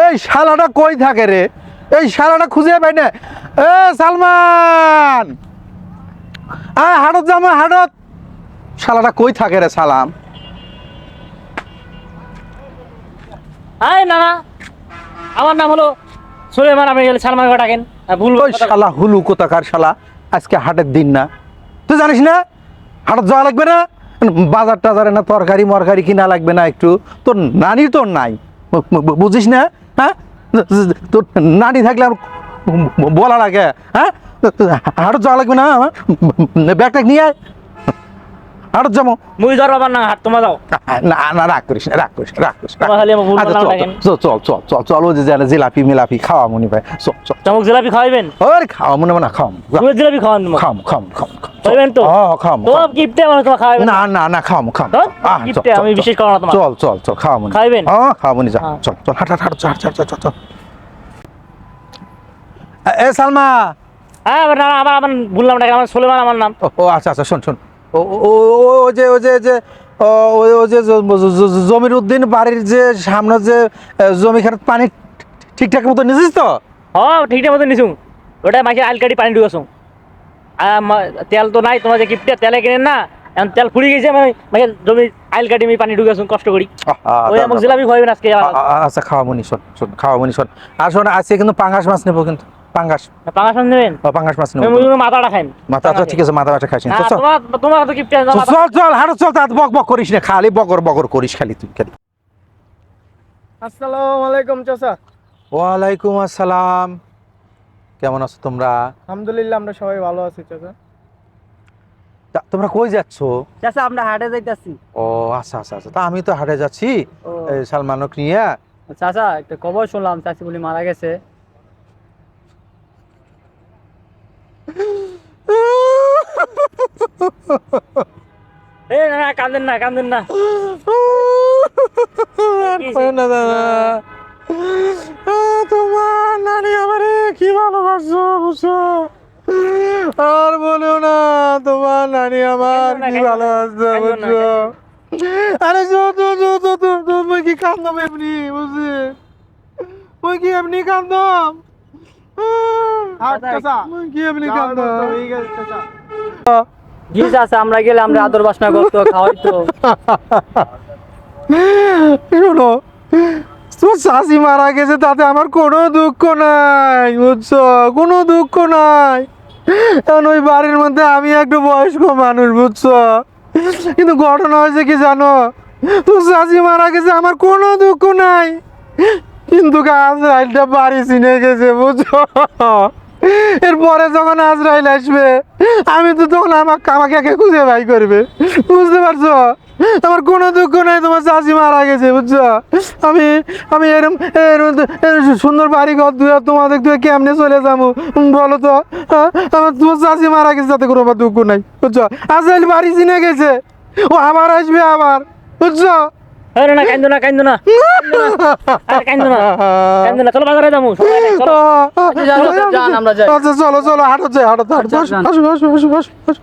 এই শালাটা কই থাকে রে? এই শালাটা খুঁজে পাই না। এ সালমান, হাটত যাবো হাটত। শালাটা কই থাকে রে সালাম? আয় না না, আমার নাম হলো সুলেমান, আপনি সালমান করে ডাকেন। ভুল ওই শালা হুলু কোথাকার শালা, আজকে হাটের দিন না? তুই জানিস না হাটত যাওয়া লাগবে না? বাজার টাজারে না তরকারি মরকারি কিনা লাগবে না একটু? তোর নানি তোর নাই, বুঝিস না? হ্যাঁ, তোর নানি থাকলে আর বলা লাগে? হ্যাঁ, হাটত যাওয়া লাগবে না? ব্যাগ ট্যাগ নিয়ে আয়, হাটত যাবো। মুই ধর বাবার না, হাত তোমার যাও। না না, রাগ করিস না, রাগ করিস না, রাগ করিস না। তোমার খালি আমার ভুল আচ্ছা, বললাম চল ডাকেন। চল চল চল চল চল, ওই যে জিলাপি মিলাপি খাওয়া মনি ভাই, চল চল। চমক জিলাপি খাওয়াইবেন? আরে খাওয়া মনে না, খাওয়া তুমি জিলাপি খাওয়ান তোমার? খাম খাম খাম খাইবেন তো? খাম। তোমার গিফটে আমার তোমার খাওয়াইবেন? না না না, খাম খাম। তো গিফটে আমি বিশেষ করব না তোমার। চল চল চল, খাওয়া মনি খাইবেন? খাওয়া মনি, যা হ্যাঁ। চল চল, হাট হাট হাট, হাট চল চল চল। এ সালমা, হ্যাঁ না আমার আমার বললাম ডাকেন, আমার সুলেমান আমার নাম। ও আচ্ছা আচ্ছা, শোন শোন, ও ও ও যে ও যে যে ও যে জমির উদ্দিন বাড়ির যে সামনে যে জমি খানে পানি ঠিকঠাক মতো নিছিস তো? হ্যাঁ ঠিকঠাক মতো নিছুম, ওটা মাকে আলকাটি পানি ঢুকাছুম। তেল তো নাই, তোমার যে গিফটে তেলে কিনেন না, এখন তেল ফুরিয়ে গেছে, মানে মাকে জমি আলকাটি আমি পানি ঢুকাছুম কষ্ট করি। ওই আমাকে জিলাপি খাওয়াইবেন আজকে। আচ্ছা, খাওয়া মনি, শোন শোন, খাওয়া মনি শোন। আর শোন, আজকে কিন্তু পাঙ্গাস মাছ নেবো, কিন্তু পাঙ্গাস। পাঙাশ মাছ নেবেন? পাঙ্গাস মাছ নেবো। মাথাটা খাইন। মাথা তো ঠিক আছে, মাথা মাথা খাইছি। হ্যাঁ, চল তোমার তো গিফটে চল চল, হাঁটো চল, তা বক বক করিস না, খালি বগর বগর করিস খালি তুই খালি। আসসালামু আলাইকুম চাচা। ওয়ালাইকুম আসসালাম, কেমন আছো তোমরা? আলহামদুলিল্লাহ, আমরা সবাই ভালো আছি চাচা। তোমরা কই যাচ্ছ? চাচা আমরা হাটে যাইতাছি। ও আচ্ছা আচ্ছা আচ্ছা, তা আমি তো হাটে যাচ্ছি ও। এই সালমানক নিয়ে। চাচা একটা খবর শুনলাম, চাচি বলি মারা গেছে। এই না না, কান্দেন না কান্দেন না। তোমার নানি আমারে কি ভালোবাসো বুঝছো? আর বলো না, তোমার নানি আমার কি ভালোবাসো বুঝছো? আরে তুমি কি কান্দম এমনি বুঝছি? ওই কি এমনি কান্দম? মুই কি এমনি কান্দম? জি চাচা, আমরা গেলে আমরা আদর বাসনা করতো, খাওয়াইতো। শোনো, তোর শাশি মারা গেছে, তাতে আমার কোনো দুঃখ নাই বুঝছো, কোনো দুঃখ নাই। এখন ওই বাড়ির মধ্যে আমি একটু বয়স্ক মানুষ বুঝছো, কিন্তু ঘটনা হয়েছে কি জানো, তোর শাশি মারা গেছে, আমার কোনো দুঃখ নাই, কিন্তু আজরাইলটা বাড়ি চিনে গেছে বুঝছো। এরপরে যখন আজরাইল আসবে, আমি তো তখন আমাকে একে খুঁজে বাই করবে, বুঝতে পারছো? আমার কোনো দুঃখ নাই, তোমার চাষি মারা গেছে বুঝছো। আমি আমি এরম সুন্দর বাড়ি ঘর ধুয়ে তোমাদের ধুয়ে কেমনে চলে যাবো বলো তো? আমার তোমার চাষি মারা গেছে, তাতে কোনো আমার দুঃখ নাই বুঝছো। আজরাইল বাড়ি চিনে গেছে, ও আবার আসবে আবার বুঝছো। আরে না কান্দো না কান্দো না, আরে কান্দো না কান্দো না, চলো বাজারে যাবো সবাই, চলো। আচ্ছা চলো চলো, হাঁটো যাই, হাঁটো আসো আসো আসো আসো আসো।